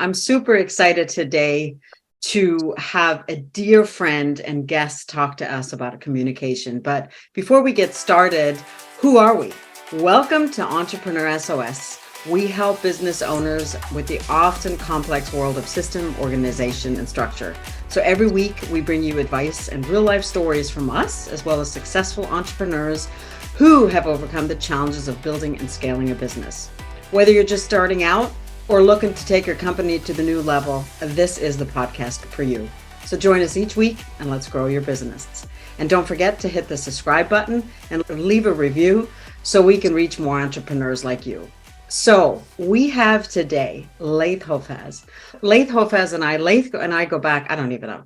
I'm super excited today to have a dear friend and guest talk to us about communication. But before we get started, who are we? Welcome to Entrepreneur SOS. We help business owners with the often complex world of system, organization, and structure. So every week we bring you advice and real life stories from us, as well as successful entrepreneurs who have overcome the challenges of building and scaling a business. Whether you're just starting out or looking to take your company to the new level, this is the podcast for you. So join us each week and let's grow your business. And don't forget to hit the subscribe button and leave a review so we can reach more entrepreneurs like you. So we have today Laith Hofaz. Laith Hofaz and I go back, I don't even know,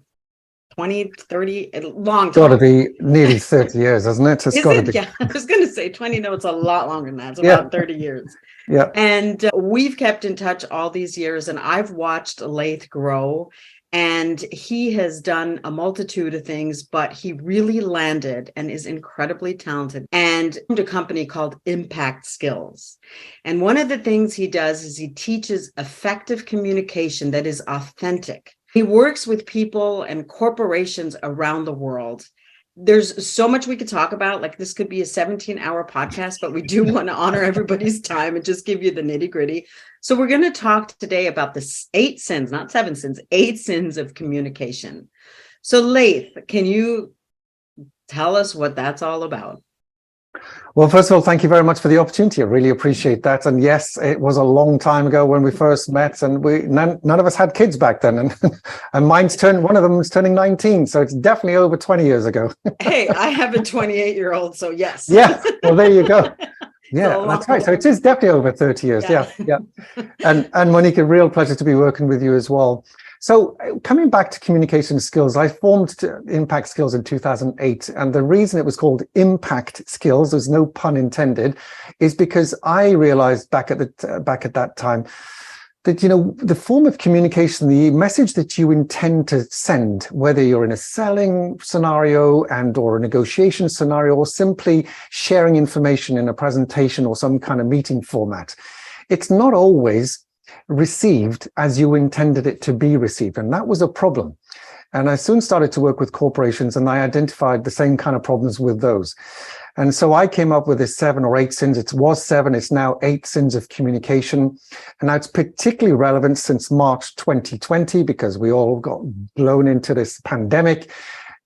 20, 30, a long time. Got to be nearly 30 years, hasn't it? It's got to be. Yeah, I was going to say 20. No, it's a lot longer than that. It's about 30 years. Yeah. And we've kept in touch all these years, and I've watched Laith grow, and he has done a multitude of things, but he really landed and is incredibly talented and a company called Impact Skills. And one of the things he does is he teaches effective communication that is authentic. He works with people and corporations around the world. There's so much we could talk about. Like, this could be a 17-hour podcast, but we do want to honor everybody's time and just give you the nitty-gritty. So we're going to talk today about the 8 sins, not 7 sins, 8 sins of communication. So Laith, can you tell us what that's all about? Well, first of all, thank you very much for the opportunity. I really appreciate that. And yes, it was a long time ago when we first met, and none of us had kids back then. And one of them is turning 19. So it's definitely over 20 years ago. Hey, I have a 28-year-old, so yes. Yeah, well, there you go. Yeah, that's right. So it is definitely over 30 years. Yeah. And Monique, a real pleasure to be working with you as well. So coming back to communication skills, I formed Impact Skills in 2008. And the reason it was called Impact Skills, there's no pun intended, is because I realized back at that time that, the form of communication, the message that you intend to send, whether you're in a selling scenario or a negotiation scenario, or simply sharing information in a presentation or some kind of meeting format, it's not always received as you intended it to be received. And that was a problem. And I soon started to work with corporations, and I identified the same kind of problems with those. And so I came up with this 7 or 8 sins. It was 7, it's now 8 sins of communication. And now it's particularly relevant since March 2020, because we all got blown into this pandemic.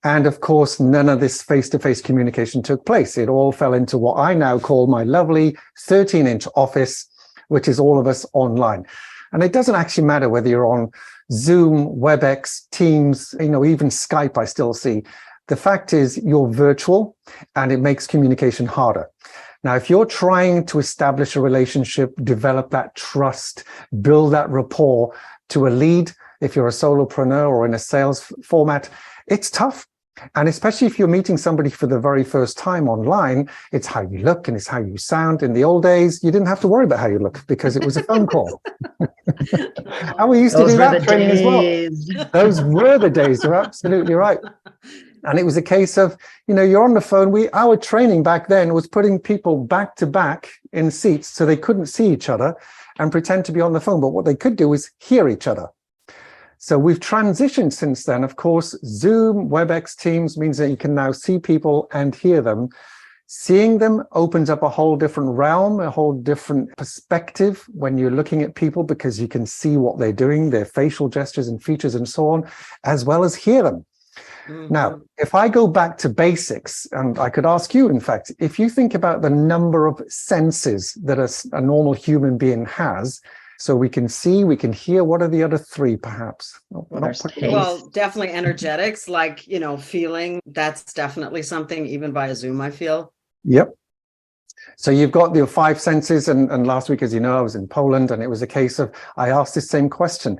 And of course, none of this face-to-face communication took place. It all fell into what I now call my lovely 13-inch office, which is all of us online. And it doesn't actually matter whether you're on Zoom, WebEx, Teams, even Skype, I still see. The fact is you're virtual, and it makes communication harder. Now, if you're trying to establish a relationship, develop that trust, build that rapport to a lead, if you're a solopreneur or in a sales format, it's tough. And especially if you're meeting somebody for the very first time online, it's how you look and it's how you sound. In the old days, you didn't have to worry about how you look because it was a phone call. And we used to do that training as well. Those were the days. You're absolutely right. And it was a case of, you're on the phone. Our training back then was putting people back to back in seats so they couldn't see each other and pretend to be on the phone. But what they could do is hear each other. So we've transitioned since then. Of course, Zoom, WebEx, Teams means that you can now see people and hear them. Seeing them opens up a whole different realm, a whole different perspective when you're looking at people, because you can see what they're doing, their facial gestures and features and so on, as well as hear them. Mm-hmm. Now, if I go back to basics, and I could ask you, in fact, if you think about the number of senses that a normal human being has, so we can see, we can hear. What are the other 3, perhaps? Well, definitely energetics, like, feeling. That's definitely something, even via Zoom, I feel. Yep. So you've got your 5 senses. And last week, as you know, I was in Poland, and it was a case of, I asked this same question.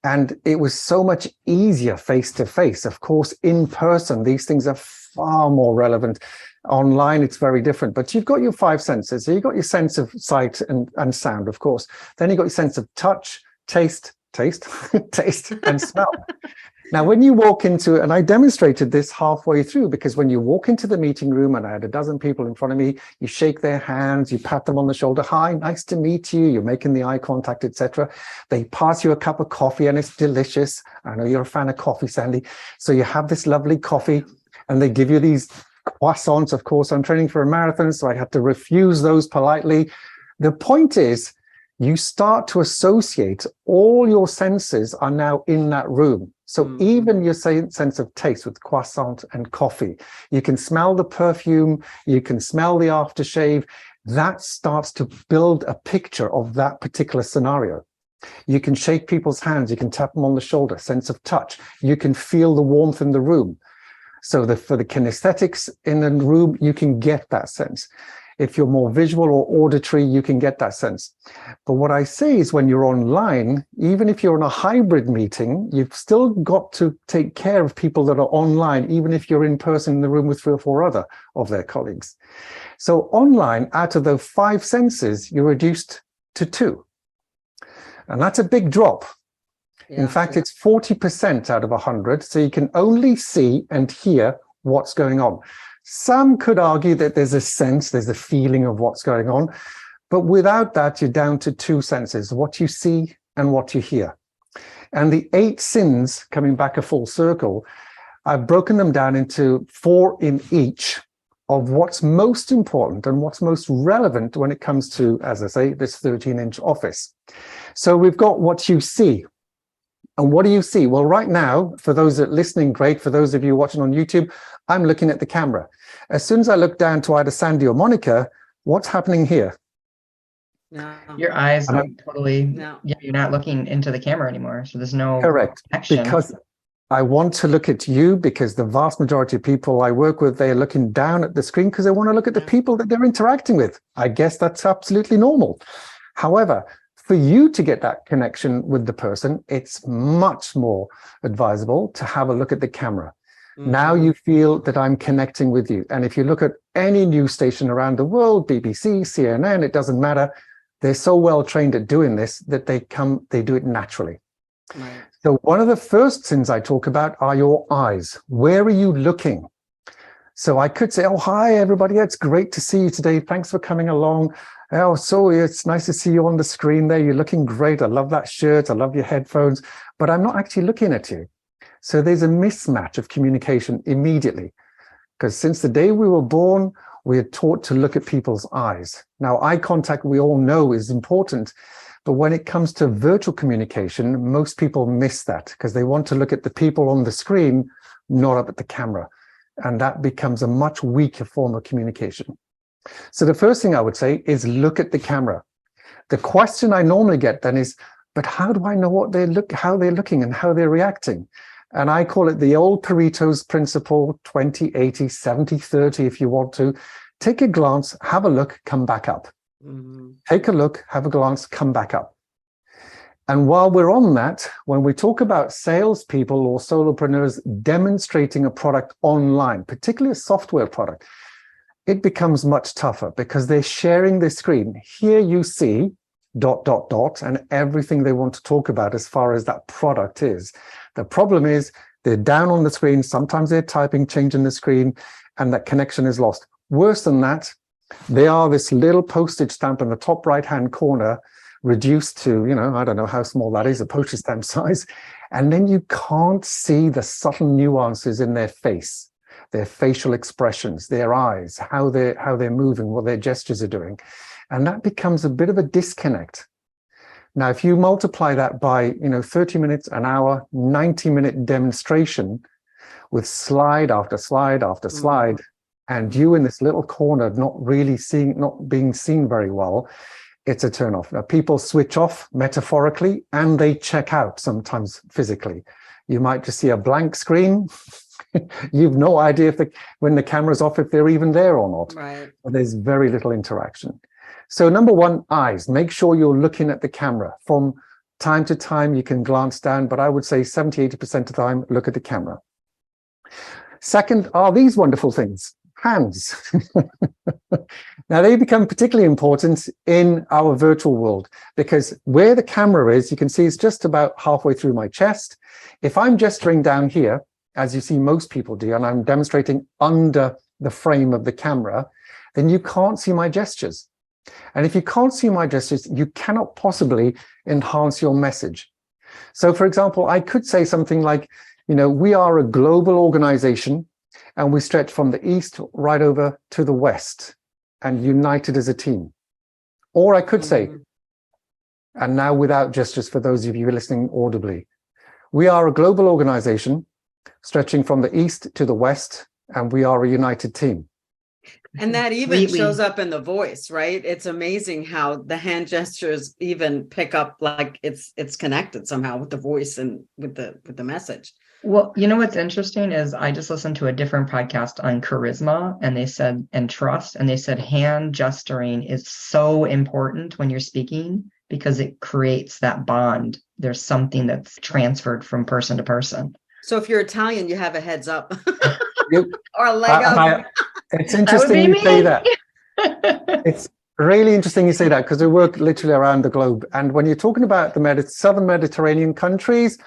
And it was so much easier face to face. Of course, in person, these things are far more relevant. Online, it's very different, but you've got your 5 senses. So you've got your sense of sight and sound, of course. Then you've got your sense of touch, taste, taste, taste and smell. Now, when you walk into, and I demonstrated this halfway through, because when you walk into the meeting room and I had a dozen people in front of me, you shake their hands, you pat them on the shoulder. Hi, nice to meet you. You're making the eye contact, etc. They pass you a cup of coffee and it's delicious. I know you're a fan of coffee, Sandy. So you have this lovely coffee and they give you these croissants. Of course, I'm training for a marathon, so I had to refuse those politely. The point is, you start to associate, all your senses are now in that room. So even your sense of taste with croissant and coffee, you can smell the perfume, you can smell the aftershave, that starts to build a picture of that particular scenario. You can shake people's hands, you can tap them on the shoulder, sense of touch, you can feel the warmth in the room. So for the kinesthetics in the room, you can get that sense. If you're more visual or auditory, you can get that sense. But what I say is when you're online, even if you're in a hybrid meeting, you've still got to take care of people that are online, even if you're in person in the room with 3 or 4 other of their colleagues. So online, out of the 5 senses, you're reduced to 2. And that's a big drop. Yeah, in fact, it's 40% out of 100. So you can only see and hear what's going on. Some could argue that there's a sense, there's a feeling of what's going on, but without that, you're down to 2 senses, what you see and what you hear. And the 8 sins, coming back a full circle, I've broken them down into 4 in each of what's most important and what's most relevant when it comes to, as I say, this 13-inch office. So we've got what you see. And what do you see? Well, right now, for those that are listening, great. For those of you watching on YouTube, I'm looking at the camera. As soon as I look down to either Sandy or Monica, what's happening here? No. Your eyes don't totally, yeah, you're not looking into the camera anymore. So there's no correct action. Because I want to look at you, because the vast majority of people I work with, they're looking down at the screen because they want to look at the people that they're interacting with. I guess that's absolutely normal. However, for you to get that connection with the person, it's much more advisable to have a look at the camera. Now you feel that I'm connecting with you. And if you look at any news station around the world, BBC, CNN, it doesn't matter. They're so well trained at doing this that they do it naturally. Right. So one of the first things I talk about are your eyes. Where are you looking? So I could say, oh, hi, everybody. It's great to see you today. Thanks for coming along. Oh, so it's nice to see you on the screen there. You're looking great. I love that shirt. I love your headphones. But I'm not actually looking at you. So there's a mismatch of communication immediately. Because since the day we were born, we are taught to look at people's eyes. Now, eye contact, we all know, is important. But when it comes to virtual communication, most people miss that because they want to look at the people on the screen, not up at the camera. And that becomes a much weaker form of communication. So the first thing I would say is look at the camera. The question I normally get then is, but how do I know how they're looking and how they're reacting? And I call it the old Pareto's principle, 20-80, 70-30 if you want to. Take a glance, have a look, come back up. Take a look, have a glance, come back up. And while we're on that, when we talk about salespeople or solopreneurs demonstrating a product online, particularly a software product, it becomes much tougher because they're sharing their screen. Here you see ... and everything they want to talk about as far as that product is. The problem is they're down on the screen. Sometimes they're typing, changing the screen, and that connection is lost. Worse than that, they are this little postage stamp in the top right-hand corner, reduced to, I don't know how small that is, a postage stamp size. And then you can't see the subtle nuances in their face, their facial expressions, their eyes, how they're moving, what their gestures are doing. And that becomes a bit of a disconnect. Now, if you multiply that by, 30 minutes, an hour, 90-minute demonstration with slide after slide after slide, and you in this little corner not being seen very well, it's a turnoff. Now, people switch off metaphorically and they check out sometimes physically. You might just see a blank screen. You've no idea when the camera's off, if they're even there or not. Right. There's very little interaction. So number one, eyes. Make sure you're looking at the camera. From time to time, you can glance down, but I would say 70-80% of the time, look at the camera. Second are these wonderful things. hands. Now, they become particularly important in our virtual world because where the camera is, you can see it's just about halfway through my chest. If I'm gesturing down here, as you see most people do, and I'm demonstrating under the frame of the camera, then you can't see my gestures. And if you can't see my gestures, you cannot possibly enhance your message. So, for example, I could say something like, we are a global organization and we stretch from the east right over to the west and united as a team. Or I could say, and now without gestures for those of you listening audibly, we are a global organization stretching from the east to the west and we are a united team. And that even shows up in the voice, right? It's amazing how the hand gestures even pick up, like it's connected somehow with the voice and with the message. Well, what's interesting is I just listened to a different podcast on charisma, and they said, and trust, and they said hand gesturing is so important when you're speaking because it creates that bond. There's something that's transferred from person to person. So if you're Italian, you have a heads up or a leg up. It's interesting you say that. It's really interesting you say that because we work literally around the globe. And when you're talking about the southern Mediterranean countries,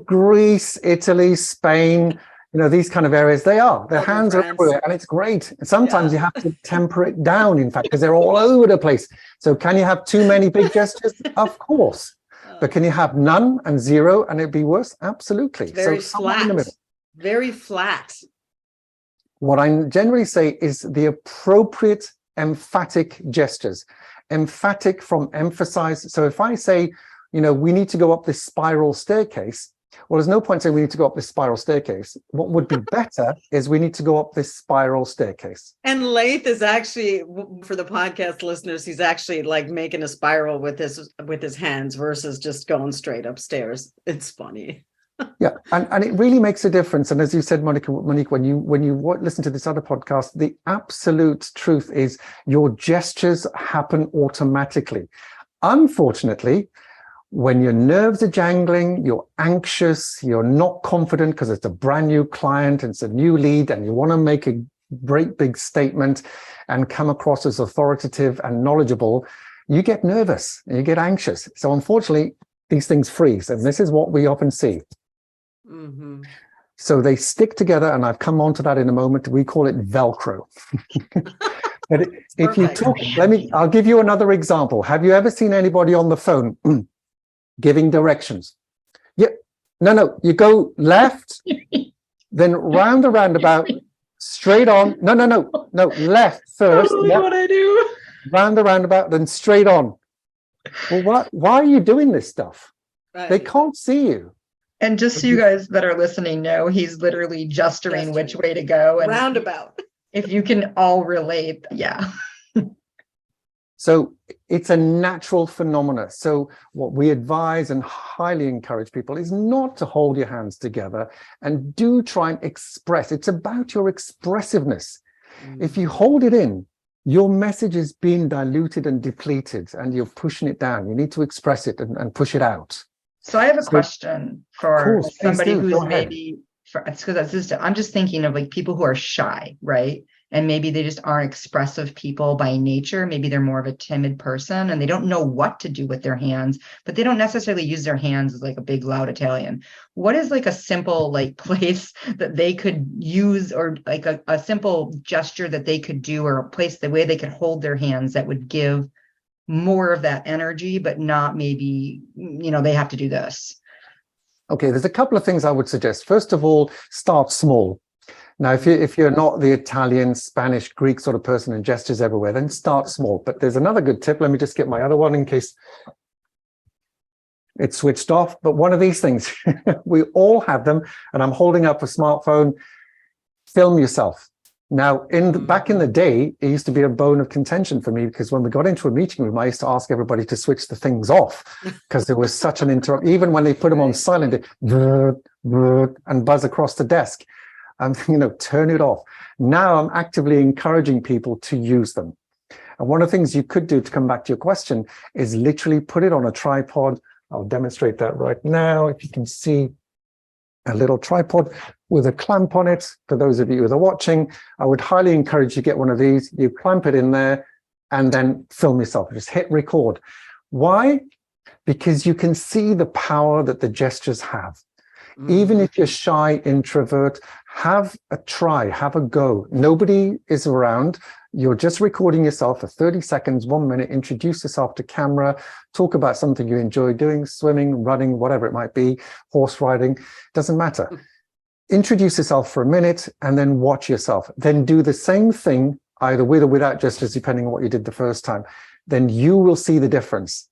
Greece, Italy, Spain, these kind of areas, their hands are everywhere and it's great. And sometimes you have to temper it down, in fact, because they're all over the place. So can you have too many big gestures? Of course. But can you have none and zero and it'd be worse? Absolutely. Very flat. Very flat. What I generally say is the appropriate emphatic gestures. Emphatic from emphasize. So if I say, we need to go up this spiral staircase, well, there's no point saying we need to go up this spiral staircase. What would be better is we need to go up this spiral staircase. And Laith is actually, for the podcast listeners, he's actually like making a spiral with his hands versus just going straight upstairs. It's funny. Yeah, and it really makes a difference. And as you said, Monique, when you listen to this other podcast, the absolute truth is your gestures happen automatically. Unfortunately, when your nerves are jangling, you're anxious, you're not confident because it's a brand new client, it's a new lead, and you want to make a great big statement and come across as authoritative and knowledgeable, you get nervous and you get anxious. So unfortunately, these things freeze, and this is what we often see. Mm-hmm. So they stick together, and I've come on to that in a moment. We call it Velcro. But if you talk, I'll give you another example. Have you ever seen anybody on the phone giving directions? Yeah, no, you go left, then round the roundabout, straight on. No, left first. Totally what I do. Round the roundabout, then straight on. Well, why are you doing this stuff? Right. They can't see you. And just so you guys that are listening know, he's literally gesturing which way to go. And roundabout. If you can all relate, yeah. So it's a natural phenomena. So what we advise and highly encourage people is not to hold your hands together and do try and express. It's about your expressiveness. If you hold it in, your message is being diluted and depleted and you're pushing it down. You need to express it and push it out. So I have a question for somebody who's maybe, I'm just thinking of like people who are shy, right? And maybe they just aren't expressive people by nature. Maybe they're more of a timid person and they don't know what to do with their hands, but they don't necessarily use their hands as like a big, loud Italian. What is like a simple like place that they could use, or like a simple gesture that they could do, or a place, the way they could hold their hands that would give more of that energy, but not maybe, they have to do this? Okay, there's a couple of things I would suggest. First of all, start small. Now, if you're not the Italian, Spanish, Greek sort of person and gestures everywhere, then start small. But there's another good tip. Let me just get my other one in case it's switched off. But one of these things, we all have them, and I'm holding up a smartphone. Film yourself. Now, back in the day, it used to be a bone of contention for me, because when we got into a meeting room, I used to ask everybody to switch the things off because there was such an interrupt. Even when they put them on silent, and buzz across the desk. Turn it off. Now I'm actively encouraging people to use them. And one of the things you could do, to come back to your question, is literally put it on a tripod. I'll demonstrate that right now. If you can see a little tripod, with a clamp on it. For those of you that are watching, I would highly encourage you to get one of these. You clamp it in there and then film yourself. Just hit record. Why? Because you can see the power that the gestures have. Even if you're shy introvert, have a try, have a go. Nobody is around. You're just recording yourself for 30 seconds, 1 minute, introduce yourself to camera, talk about something you enjoy doing, swimming, running, whatever it might be, horse riding, doesn't matter. Introduce yourself for a minute and then watch yourself. Then do the same thing, either with or without gestures, depending on what you did the first time. Then you will see the difference.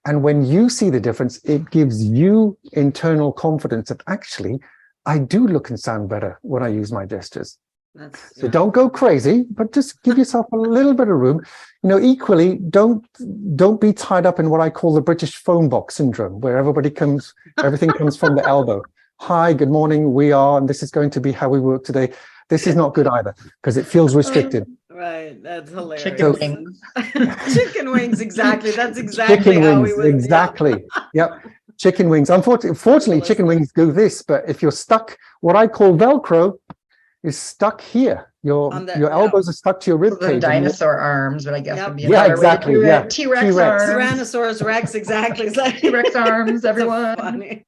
And when you see the difference, it gives you internal confidence that actually, I do look and sound better when I use my gestures. So don't go crazy, but just give yourself a little bit of room. Equally, don't be tied up in what I call the British phone box syndrome, where everything comes from the elbow. Hi, good morning, we are, and this is going to be how we work today. This is not good either, because it feels restricted. Right, that's hilarious. Chicken wings. Chicken wings, exactly. That's exactly chicken how wings, we would. exactly. Yep. Chicken wings. Unfortunately, chicken wings do this, but if you're stuck, what I call Velcro is stuck here. Your elbows are stuck to your rib cage. Dinosaur arms, but I guess would be exactly. Yeah, T-Rex arms. Tyrannosaurus Rex, exactly. It's like T-Rex arms, everyone.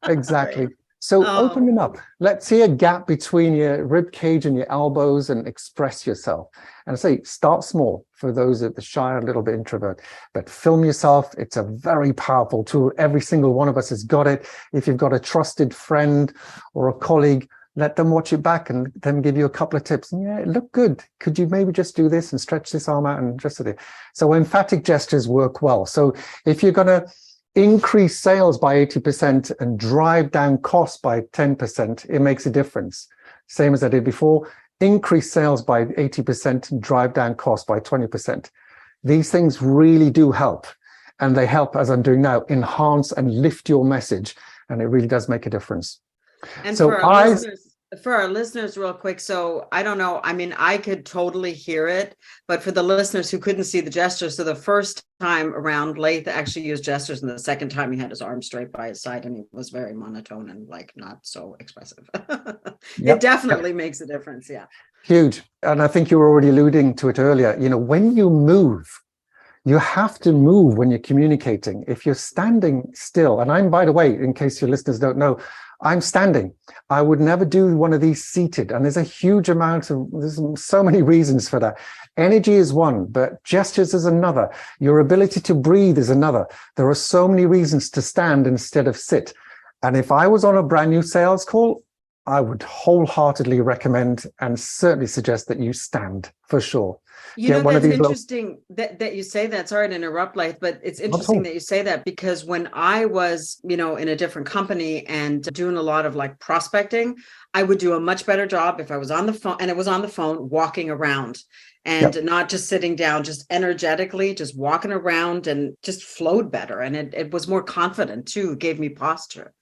Exactly. So open them up. Let's see a gap between your rib cage and your elbows and express yourself. And I say, start small for those that are shy, a little bit introvert, but film yourself. It's a very powerful tool. Every single one of us has got it. If you've got a trusted friend or a colleague, let them watch it back and then give you a couple of tips. And it looked good. Could you maybe just do this and stretch this arm out and just do it? So emphatic gestures work well. So if you're going to increase sales by 80% and drive down costs by 10%, it makes a difference. Same as I did before, increase sales by 80% and drive down costs by 20%. These things really do help. And they help, as I'm doing now, enhance and lift your message. And it really does make a difference. And so for our listeners, real quick. So I don't know. I mean, I could totally hear it, but for the listeners who couldn't see the gestures, so the first time around, Laith actually used gestures, and the second time he had his arm straight by his side, and he was very monotone and like not so expressive. It definitely makes a difference. Yeah. Huge. And I think you were already alluding to it earlier. When you move, you have to move when you're communicating. If you're standing still, and I'm, by the way, in case your listeners don't know, I'm standing. I would never do one of these seated. And there's so many reasons for that. Energy is one, but gestures is another. Your ability to breathe is another. There are so many reasons to stand instead of sit. And if I was on a brand new sales call, I would wholeheartedly recommend and certainly suggest that you stand for sure. That's interesting that you say that. Sorry to interrupt, Laith, but it's interesting that you say that, because when I was, in a different company and doing a lot of like prospecting, I would do a much better job if I was on the phone, and it was on the phone, walking around and not just sitting down, just energetically, just walking around, and just flowed better. And it was more confident too, gave me posture.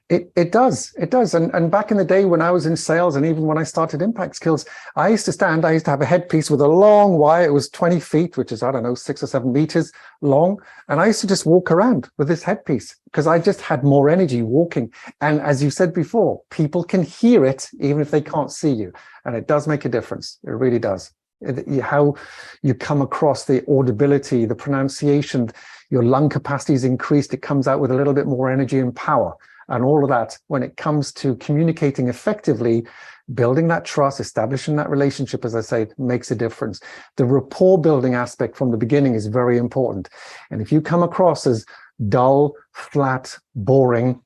It does. And back in the day when I was in sales, and even when I started Impact Skills, I used to have a headpiece with a long wire. It was 20 feet, which is, 6 or 7 meters long. And I used to just walk around with this headpiece because I just had more energy walking. And as you said before, people can hear it even if they can't see you. And it does make a difference. It really does. How you come across, the audibility, the pronunciation, your lung capacity is increased. It comes out with a little bit more energy and power. And all of that, when it comes to communicating effectively, building that trust, establishing that relationship, as I say, makes a difference. The rapport building aspect from the beginning is very important. And if you come across as dull, flat, boring,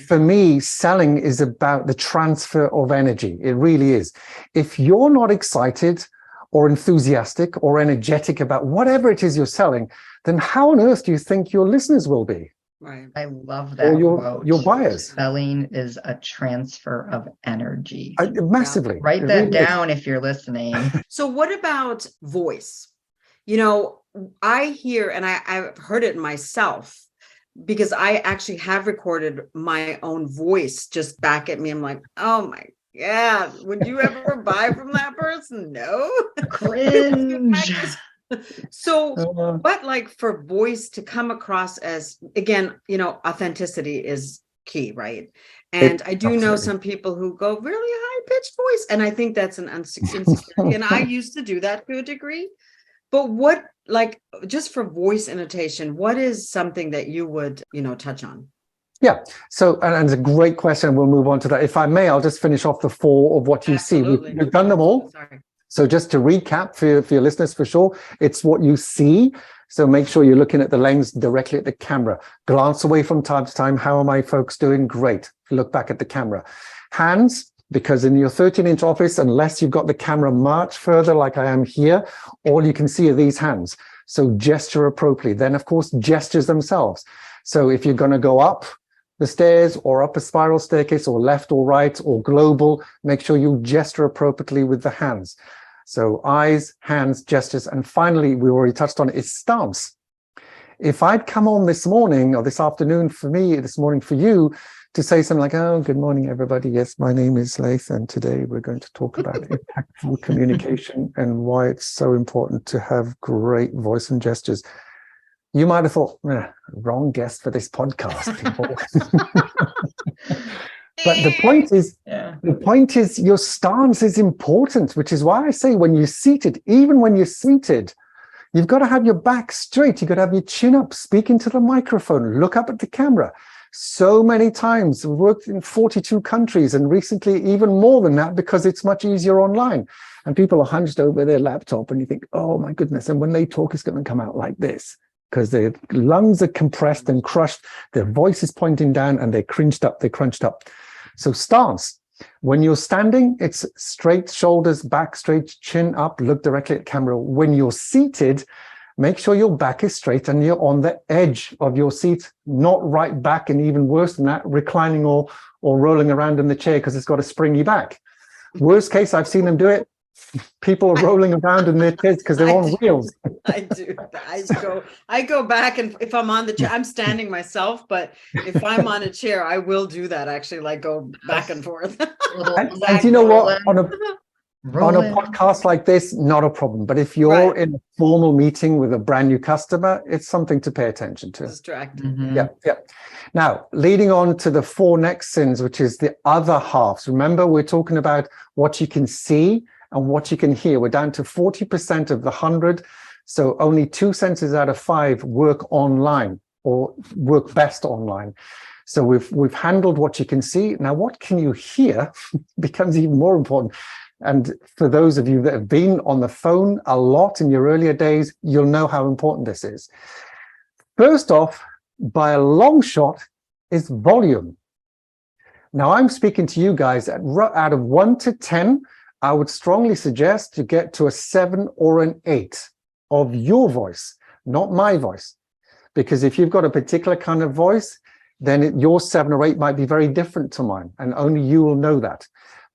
for me, selling is about the transfer of energy. It really is. If you're not excited or enthusiastic or energetic about whatever it is you're selling, then how on earth do you think your listeners will be? Right. I love that. Or your buyers. Selling is a transfer of energy. Massively. Write that down if you're listening. So what about voice? I hear, and I've heard it myself, because I actually have recorded my own voice just back at me. I'm like, oh my God, would you ever buy from that person? No. Cringe. So what, like, for voice to come across as, again, authenticity is key, right? And I do know Absolutely. some people who go really high pitched voice, and I think that's an insecurity. And I used to do that to a degree. But what, like, just for voice annotation, what is something that you would, touch on? Yeah. So, and it's a great question. We'll move on to that. If I may, I'll just finish off the 4 of what you Absolutely. see. We've done them all. Sorry. So just to recap for your listeners, for sure, it's what you see. So make sure you're looking at the lens directly at the camera. Glance away from time to time. How are my folks doing? Great. Look back at the camera. Hands, because in your 13-inch office, unless you've got the camera much further like I am here, all you can see are these hands. So gesture appropriately. Then, of course, gestures themselves. So if you're going to go up the stairs or up a spiral staircase or left or right or global, make sure you gesture appropriately with the hands. So eyes, hands, gestures. And finally, we already touched on it, is stance. If I'd come on this morning or this afternoon for me, this morning for you, to say something like, oh, good morning, everybody. Yes, my name is Laith, and today we're going to talk about impactful communication and why it's so important to have great voice and gestures. You might have thought, wrong guest for this podcast, people. But the point is your stance is important, which is why I say when you're seated, even when you're seated, you've got to have your back straight. You've got to have your chin up, speak into the microphone, look up at the camera. So many times, we've worked in 42 countries and recently even more than that because it's much easier online. And people are hunched over their laptop and you think, oh my goodness. And when they talk, it's going to come out like this because their lungs are compressed and crushed. Their voice is pointing down and they're crunched up. So stance, when you're standing, it's straight shoulders, back straight, chin up, look directly at camera. When you're seated, make sure your back is straight and you're on the edge of your seat, not right back, and even worse than that, reclining or rolling around in the chair because it's got a springy back. Worst case, I've seen them do it. People are rolling around in their chairs because they're on wheels. I do. I go back, and if I'm on the chair, I'm standing myself, but if I'm on a chair, I will do that, actually, like go back and forth. And you know what? On a podcast like this, not a problem. But if you're in a formal meeting with a brand new customer, it's something to pay attention to. Distracted. Mm-hmm. Yeah. Now, leading on to the 4 next sins, which is the other halves. Remember, we're talking about what you can see and what you can hear. We're down to 40% of the 100. So only 2 senses out of 5 work online or work best online. So we've handled what you can see. Now, what can you hear becomes even more important. And for those of you that have been on the phone a lot in your earlier days, you'll know how important this is. First off, by a long shot, is volume. Now, I'm speaking to you guys out of 1 to 10. I would strongly suggest to get to a 7 or an 8 of your voice, not my voice. Because if you've got a particular kind of voice, then your 7 or 8 might be very different to mine, and only you will know that.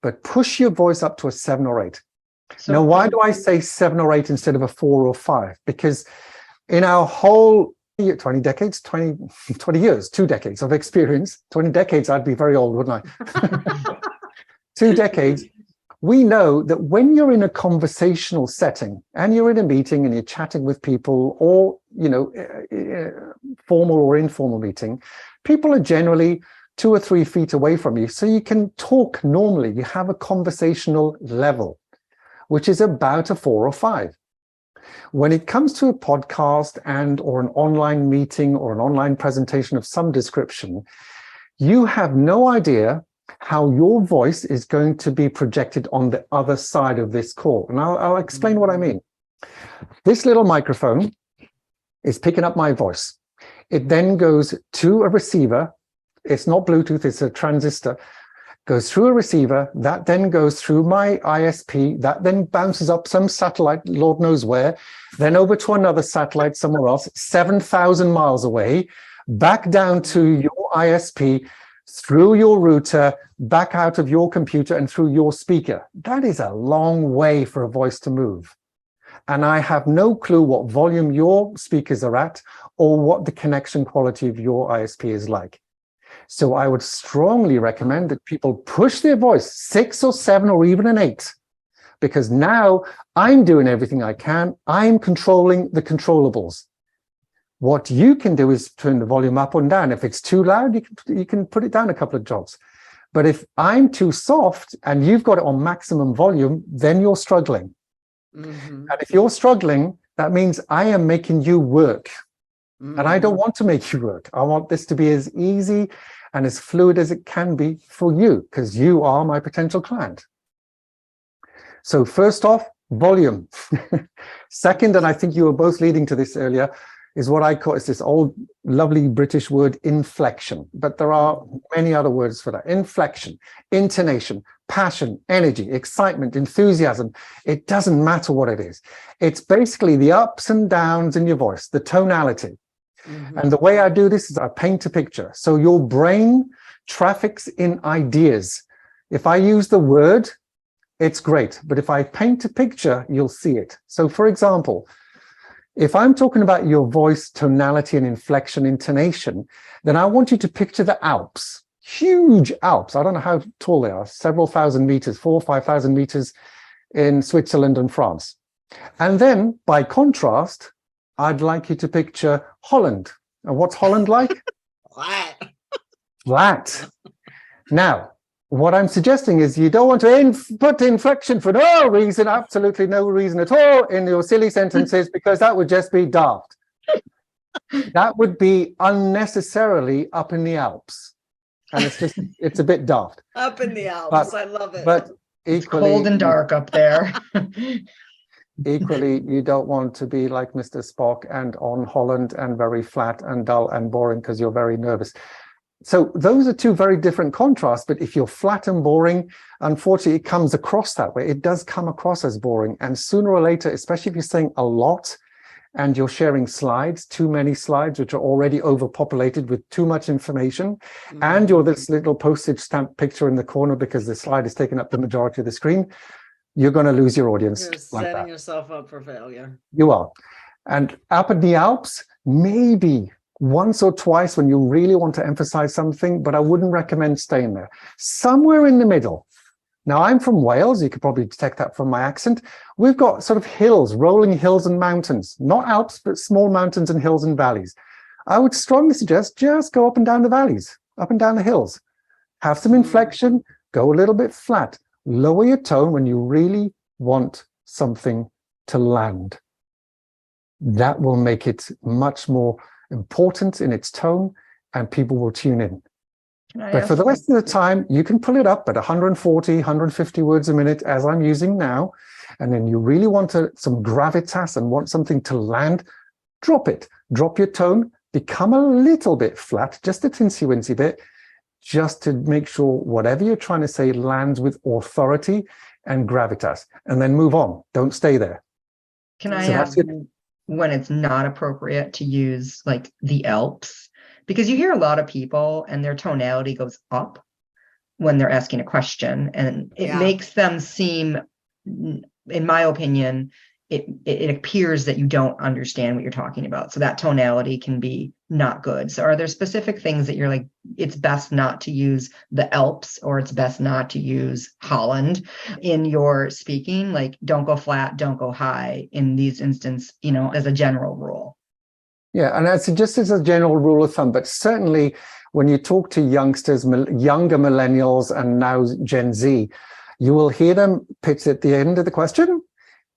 But push your voice up to a 7 or 8. So, now, why do I say 7 or 8 instead of a 4 or 5? Because in our whole 20 decades, 20 years, 2 decades of experience, 20 decades, I'd be very old, wouldn't I? 2 decades. We know that when you're in a conversational setting and you're in a meeting and you're chatting with people, or, formal or informal meeting, people are generally 2 or 3 feet away from you. So you can talk normally. You have a conversational level, which is about a 4 or 5. When it comes to a podcast or an online meeting or an online presentation of some description, you have no idea how your voice is going to be projected on the other side of this call. And I'll explain what I mean. This little microphone is picking up my voice. It then goes to a receiver. It's not Bluetooth, it's a transistor. Goes through a receiver, that then goes through my ISP, that then bounces up some satellite, Lord knows where, then over to another satellite somewhere else, 7,000 miles away, back down to your ISP, through your router, back out of your computer and through your speaker. That is a long way for a voice to move. And I have no clue what volume your speakers are at or what the connection quality of your ISP is like. So I would strongly recommend that people push their voice 6 or 7 or even an 8, because now I'm doing everything I can. I'm controlling the controllables. What you can do is turn the volume up and down. If it's too loud, you can put it down a couple of jobs. But if I'm too soft and you've got it on maximum volume, then you're struggling. And if you're struggling, that means I am making you work. And I don't want to make you work. I want this to be as easy and as fluid as it can be for you, because you are my potential client. So first off, volume. Second, and I think you were both leading to this earlier, is what I call, it's this old lovely British word, inflection. But there are many other words for that. Inflection, intonation, passion, energy, excitement, enthusiasm. It doesn't matter what it is. It's basically the ups and downs in your voice, the tonality. And the way I do this is I paint a picture. So your brain traffics in ideas. If I use the word, it's great. But if I paint a picture, you'll see it. So for example, if I'm talking about your voice tonality and inflection, intonation, then I want you to picture the Alps, huge Alps. I don't know how tall they are, several thousand meters, 4,000 or 5,000 meters in Switzerland and France. And then by contrast, I'd like you to picture Holland. And what's Holland like? Flat. Flat. Now, what I'm suggesting is you don't want to put inflection for no reason, absolutely no reason at all in your silly sentences, because that would just be daft. That would be unnecessarily up in the Alps. And it's a bit daft. Up in the Alps, I love it. But equally, it's cold and dark up there. Equally, you don't want to be like Mr. Spock and on Holland and very flat and dull and boring because you're very nervous. So those are two very different contrasts. But if you're flat and boring, unfortunately, it comes across that way. It does come across as boring. And sooner or later, especially if you're saying a lot and you're sharing slides, too many slides, which are already overpopulated with too much information, and you're this little postage stamp picture in the corner because the slide is taking up the majority of the screen, you're going to lose your audience. You're setting yourself up for failure. You are. And up in the Alps, maybe once or twice when you really want to emphasize something, but I wouldn't recommend staying there. Somewhere in the middle. Now, I'm from Wales. You could probably detect that from my accent. We've got sort of hills, rolling hills and mountains, not Alps, but small mountains and hills and valleys. I would strongly suggest just go up and down the valleys, up and down the hills. Have some inflection, go a little bit flat. Lower your tone when you really want something to land. That will make it much more important in its tone and people will tune in. But for the rest of the time, you can pull it up at 140, 150 words a minute as I'm using now. And then you really want some gravitas and want something to land, drop it. Drop your tone, become a little bit flat, just a tinsy-wincy bit, just to make sure whatever you're trying to say lands with authority and gravitas, and then move on. Don't stay there. Can I ask when it's not appropriate to use like the Alps? Because you hear a lot of people and their tonality goes up when they're asking a question, and it makes them seem, in my opinion, it appears that you don't understand what you're talking about. So that tonality can be not good. So are there specific things that you're like, it's best not to use the Alps or it's best not to use Holland in your speaking? Like, don't go flat, don't go high in these instances, as a general rule. Yeah, and that's just as a general rule of thumb, but certainly when you talk to youngsters, younger millennials and now Gen Z, you will hear them pitch at the end of the question.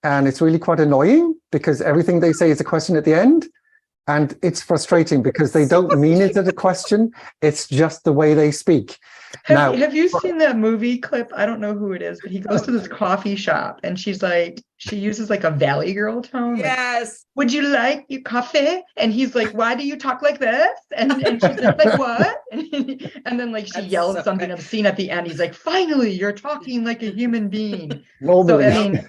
And it's really quite annoying because everything they say is a question at the end. And it's frustrating because they don't mean it as a question. It's just the way they speak. Have you seen that movie clip? I don't know who it is, but he goes to this coffee shop and she uses like a Valley Girl tone. Yes. Like, would you like your coffee? And he's like, why do you talk like this? And she's like, what? And then like she yells something obscene at the end. He's like, finally, you're talking like a human being. So I mean,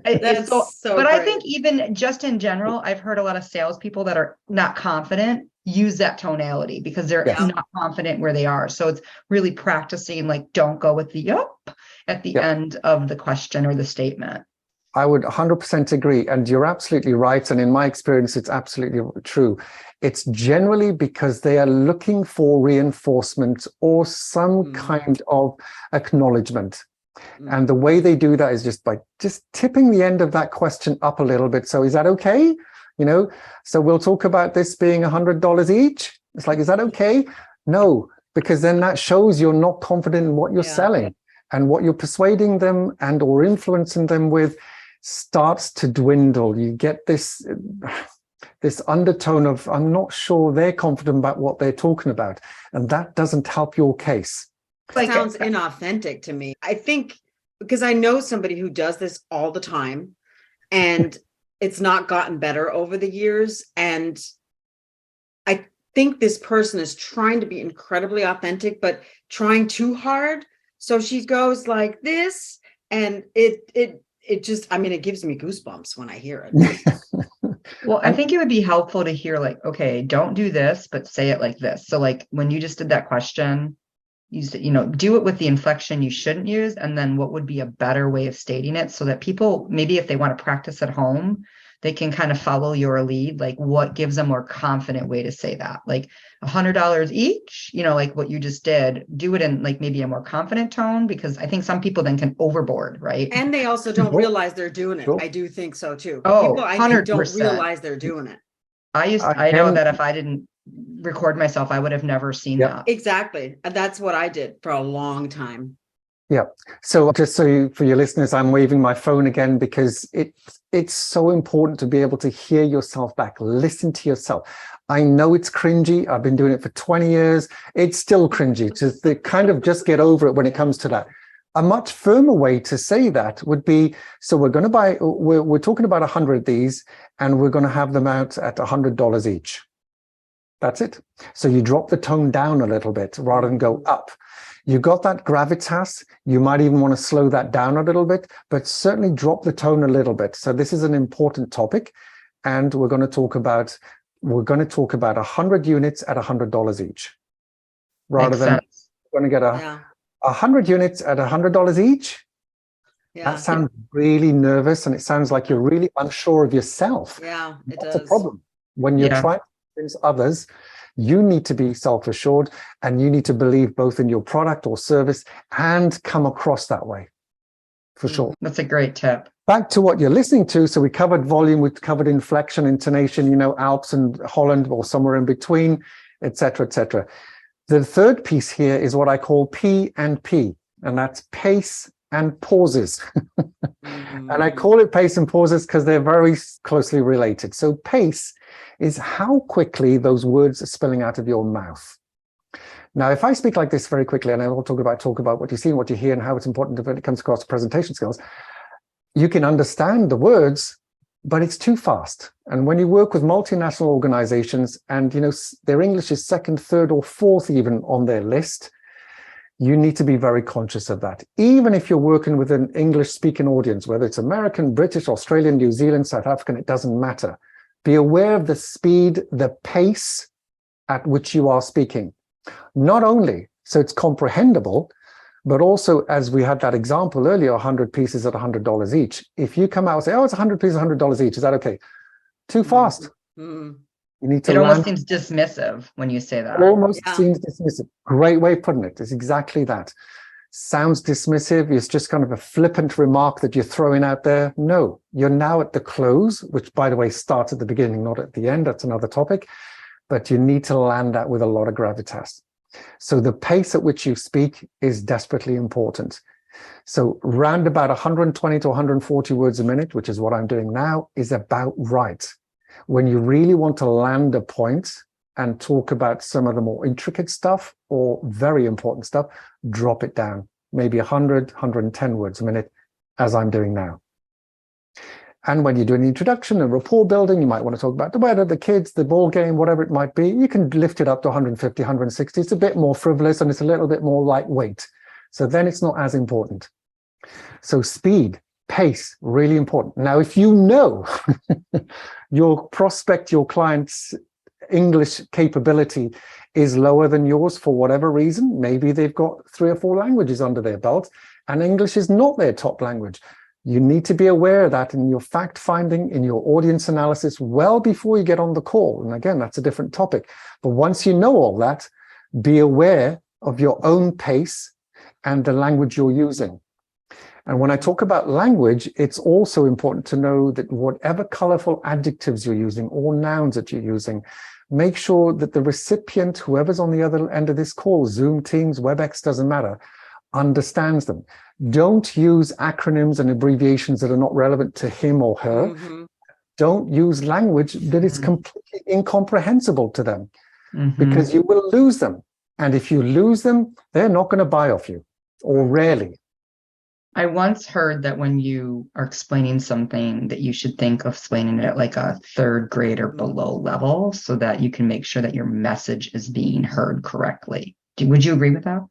but I think even just in general, I've heard a lot of salespeople that are not confident use that tonality because they're not confident where they are. So it's really practicing, like, don't go with the up at the end of the question or the statement. I would 100% agree. And you're absolutely right. And in my experience, it's absolutely true. It's generally because they are looking for reinforcement or some kind of acknowledgement. And the way they do that is just by tipping the end of that question up a little bit. So is that okay? So we'll talk about this being $100 each. It's like, is that okay? No, because then that shows you're not confident in what you're selling, and what you're persuading them and or influencing them with starts to dwindle. You get this undertone of, I'm not sure they're confident about what they're talking about. And that doesn't help your case. It sounds inauthentic to me. I think because I know somebody who does this all the time, and it's not gotten better over the years. And I think this person is trying to be incredibly authentic, but trying too hard. So she goes like this, and it just, I mean, it gives me goosebumps when I hear it. Well, I think it would be helpful to hear like, okay, don't do this, but say it like this. So like when you just did that question, you said, do it with the inflection you shouldn't use. And then what would be a better way of stating it so that people, maybe if they want to practice at home, they can kind of follow your lead. Like what gives a more confident way to say that? Like $100 each, like what you just did, do it in like maybe a more confident tone, because I think some people then can overboard, right? And they also don't realize they're doing it. Sure. I do think so too. Oh, people, I 100%. think, don't realize they're doing it. I know that if I didn't record myself, I would have never seen that. Exactly. And that's what I did for a long time. Yeah. So just for your listeners, I'm waving my phone again because it's so important to be able to hear yourself back, listen to yourself. I know it's cringy. I've been doing it for 20 years. It's still cringy to kind of just get over it when it comes to that. A much firmer way to say that would be, so we're talking about 100 of these, and we're going to have them out at $100 each. That's it. So you drop the tone down a little bit rather than go up. You got that gravitas. You might even want to slow that down a little bit, but certainly drop the tone a little bit. So this is an important topic, and we're going to talk about 100 units at $100 each, rather than we're going to get 100 units at $100 each. Yeah. That sounds really nervous, and it sounds like you're really unsure of yourself. Yeah, it That's does. a problem. When you're trying to convince others, you need to be self-assured, and you need to believe both in your product or service and come across that way, for sure. That's a great tip. Back to what you're listening to. So we covered volume, we covered inflection, intonation, Alps and Holland or somewhere in between, etc., etc. The third piece here is what I call P and P, and that's pace and pauses. And I call it pace and pauses because they're very closely related. So pace is how quickly those words are spilling out of your mouth. Now, if I speak like this very quickly, and I will talk about what you see and what you hear and how it's important when it comes across to presentation skills, you can understand the words, but it's too fast. And when you work with multinational organizations and, their English is second, third, or fourth even on their list, you need to be very conscious of that. Even if you're working with an English-speaking audience, whether it's American, British, Australian, New Zealand, South African, it doesn't matter. Be aware of the speed, the pace at which you are speaking. Not only so it's comprehensible, but also, as we had that example earlier, 100 pieces at $100 each. If you come out and say, oh, it's 100 pieces, $100 each, is that okay? Too fast. Mm-hmm. You need to. It almost seems dismissive when you say that. It almost seems dismissive. Great way of putting it. It's exactly that. Sounds dismissive. It's just kind of a flippant remark that you're throwing out there. No, you're now at the close, which, by the way, starts at the beginning, not at the end. That's another topic. But you need to land that with a lot of gravitas. So the pace at which you speak is desperately important. So round about 120 to 140 words a minute, which is what I'm doing now, is about right. When you really want to land a point and talk about some of the more intricate stuff or very important stuff, drop it down, maybe 100, 110 words a minute, as I'm doing now. And when you're doing the introduction and rapport building, you might want to talk about the weather, the kids, the ball game, whatever it might be. You can lift it up to 150, 160. It's a bit more frivolous and it's a little bit more lightweight. So then it's not as important. So speed, pace, really important. Now, if you know your prospect, your client's English capability is lower than yours for whatever reason, maybe they've got 3 or 4 languages under their belt and English is not their top language. You need to be aware of that in your fact finding, in your audience analysis, well before you get on the call. And again, that's a different topic. But once you know all that, be aware of your own pace and the language you're using. And when I talk about language, it's also important to know that whatever colorful adjectives you're using or nouns that you're using, make sure that the recipient, whoever's on the other end of this call, Zoom, Teams, WebEx, doesn't matter, understands them. Don't use acronyms and abbreviations that are not relevant to him or her. Mm-hmm. Don't use language that is completely incomprehensible to them, Mm-hmm. because you will lose them. And if you lose them, they're not going to buy off you, or rarely. I once heard that when you are explaining something, that you should think of explaining it at like a third grade or below level, so that you can make sure that your message is being heard correctly. Would you agree with that?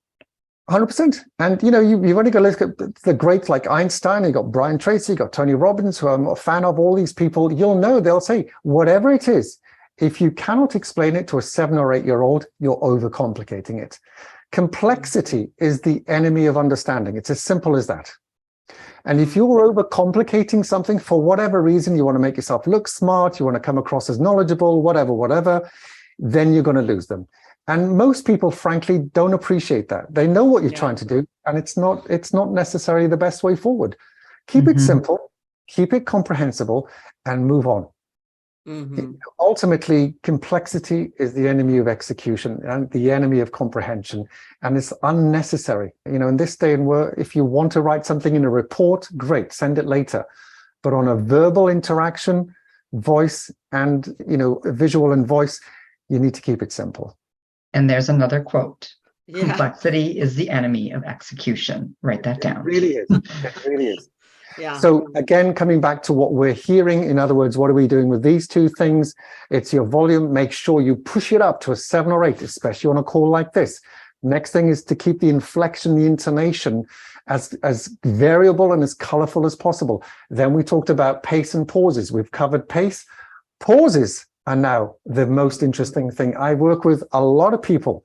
100%. And you've only got to look at the greats like Einstein, you got Brian Tracy, you got Tony Robbins, who I'm a fan of. All these people, you'll know, they'll say, whatever it is, if you cannot explain it to a 7 or 8 year old, you're overcomplicating it. Complexity is the enemy of understanding. It's as simple as that. And if you're overcomplicating something for whatever reason, you want to make yourself look smart, you want to come across as knowledgeable, whatever, then you're going to lose them. And most people, frankly, don't appreciate that. They know what you're trying to do, and it's not necessarily the best way forward. Keep it simple, keep it comprehensible, and move on. Ultimately, complexity is the enemy of execution and the enemy of comprehension, and it's unnecessary. In this day and where, if you want to write something in a report, great, send it later. But on a verbal interaction, voice and visual and voice, you need to keep it simple. And there's another quote. Yeah. Complexity is the enemy of execution. Write that down. It really is. It really is. Yeah. So again, coming back to what we're hearing, in other words, what are we doing with these two things? It's your volume. Make sure you push it up to a 7 or 8, especially on a call like this. Next thing is to keep the inflection, the intonation as variable and as colorful as possible. Then we talked about pace and pauses. We've covered pace. Pauses are now the most interesting thing. I work with a lot of people,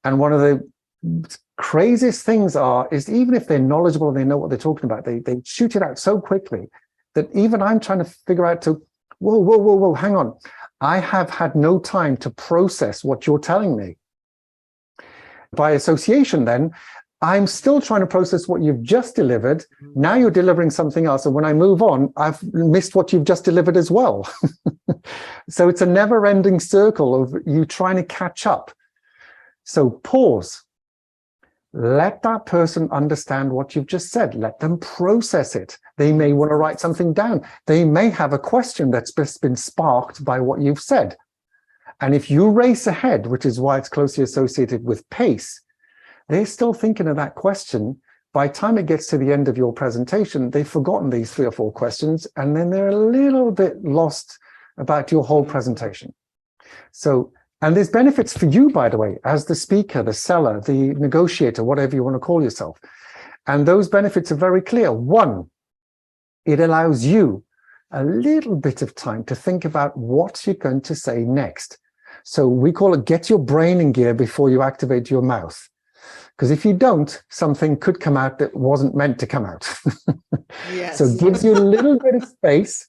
and one of the craziest things is even if they're knowledgeable and they know what they're talking about, they shoot it out so quickly that even I'm trying to figure out whoa, hang on. I have had no time to process what you're telling me. By association, then, I'm still trying to process what you've just delivered. Now you're delivering something else. And when I move on, I've missed what you've just delivered as well. So it's a never-ending circle of you trying to catch up. So pause. Let that person understand what you've just said. Let them process it. They may want to write something down. They may have a question that's just been sparked by what you've said. And if you race ahead, which is why it's closely associated with pace, they're still thinking of that question. By the time it gets to the end of your presentation, they've forgotten these 3 or 4 questions, and then they're a little bit lost about your whole presentation. So, and there's benefits for you, by the way, as the speaker, the seller, the negotiator, whatever you want to call yourself. And those benefits are very clear. 1, it allows you a little bit of time to think about what you're going to say next. So we call it get your brain in gear before you activate your mouth. Because if you don't, something could come out that wasn't meant to come out. Yes. So it gives you a little bit of space.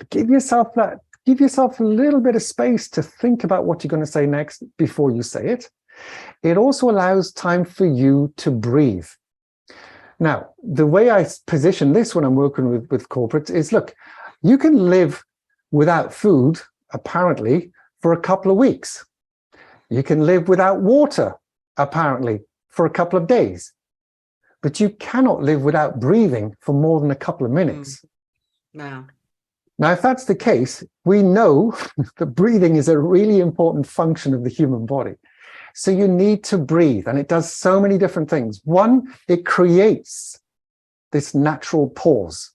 Give yourself a little bit of space to think about what you're going to say next before you say it. It also allows time for you to breathe. Now, the way I position this when I'm working with corporates is, look, you can live without food, apparently, for a couple of weeks. You can live without water, apparently, for a couple of days. But you cannot live without breathing for more than a couple of minutes. Wow. Now, if that's the case, we know that breathing is a really important function of the human body. So you need to breathe, and it does so many different things. 1, it creates this natural pause.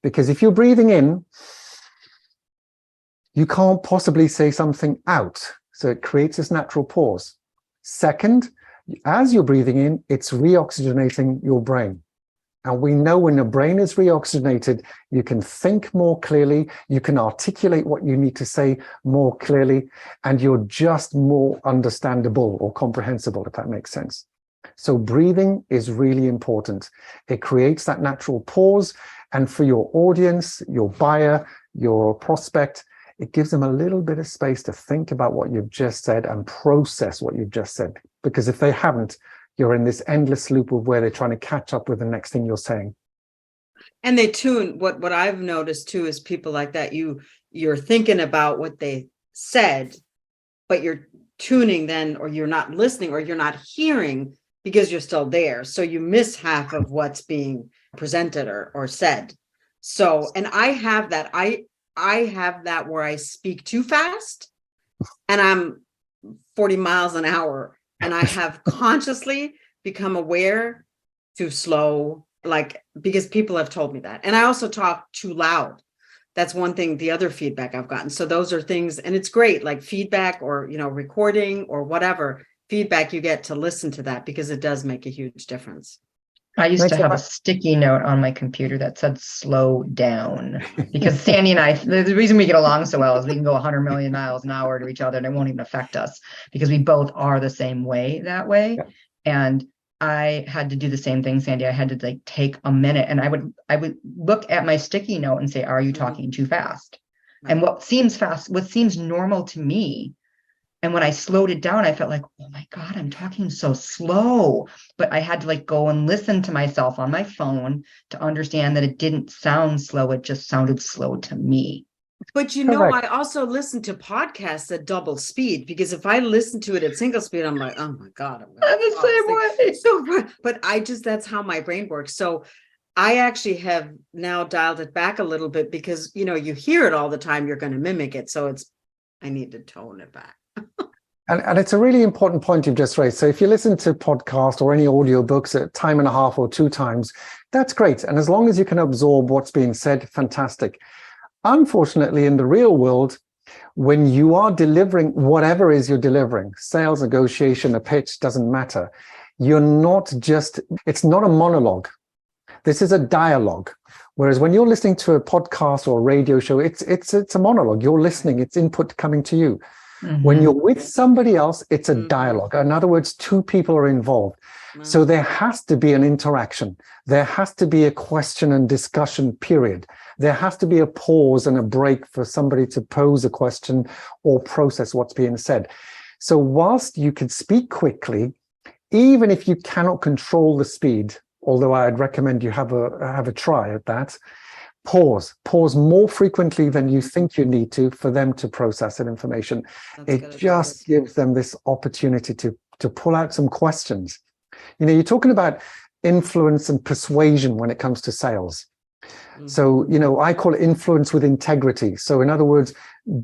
Because if you're breathing in, you can't possibly say something out. So it creates this natural pause. 2nd, as you're breathing in, it's reoxygenating your brain. And we know when your brain is reoxygenated, you can think more clearly, you can articulate what you need to say more clearly, and you're just more understandable or comprehensible, if that makes sense. So breathing is really important. It creates that natural pause. And for your audience, your buyer, your prospect, it gives them a little bit of space to think about what you've just said and process what you've just said. Because if they haven't, you're in this endless loop of where they're trying to catch up with the next thing you're saying. And they tune. What I've noticed too is people like that, you're thinking about what they said, but you're tuning then, or you're not listening, or you're not hearing because you're still there. So you miss half of what's being presented or said. So, and I have that. I have that where I speak too fast and I'm 40 miles an hour, and I have consciously become aware to slow, like, because people have told me that. And I also talk too loud. That's one thing, the other feedback I've gotten. So those are things, and it's great, like feedback or, recording or whatever feedback you get, to listen to that, because it does make a huge difference. I used to have a sticky note on my computer that said slow down, because Sandy and I, the reason we get along so well is we can go 100 million miles an hour to each other and it won't even affect us, because we both are the same way that way. Yeah. And I had to do the same thing, Sandy. I had to like take a minute, and I would look at my sticky note and say, are you talking too fast? And what seems normal to me, and when I slowed it down, I felt like, oh my God, I'm talking so slow. But I had to like go and listen to myself on my phone to understand that it didn't sound slow. It just sounded slow to me. But I also listen to podcasts at double speed, because if I listen to it at single speed, I'm like, oh my God, I'm the same way. So, but that's how my brain works. So I actually have now dialed it back a little bit, because, you hear it all the time, you're going to mimic it. So I need to tone it back. And it's a really important point you've just raised. So if you listen to podcasts or any audio books at time and a half or 2 times, that's great. And as long as you can absorb what's being said, fantastic. Unfortunately, in the real world, when you are delivering whatever is you're delivering, sales, negotiation, a pitch, doesn't matter. It's not a monologue. This is a dialogue. Whereas when you're listening to a podcast or a radio show, it's a monologue. You're listening, it's input coming to you. Mm-hmm. When you're with somebody else, it's a dialogue. In other words, 2 people are involved. Mm-hmm. So there has to be an interaction. There has to be a question and discussion period. There has to be a pause and a break for somebody to pose a question or process what's being said. So whilst you can speak quickly, even if you cannot control the speed, although I'd recommend you have a try at that, pause more frequently than you think you need to for them to process that information. It just gives them this opportunity to pull out some questions. You're talking about influence and persuasion when it comes to sales. Mm-hmm. So, I call it influence with integrity. So in other words,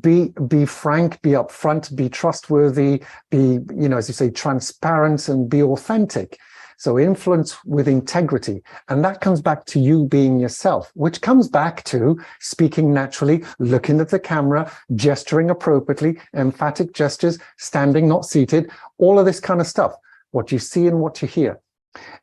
be frank, be upfront, be trustworthy, be, as you say, transparent, and be authentic. So influence with integrity. And that comes back to you being yourself, which comes back to speaking naturally, looking at the camera, gesturing appropriately, emphatic gestures, standing, not seated, all of this kind of stuff, what you see and what you hear.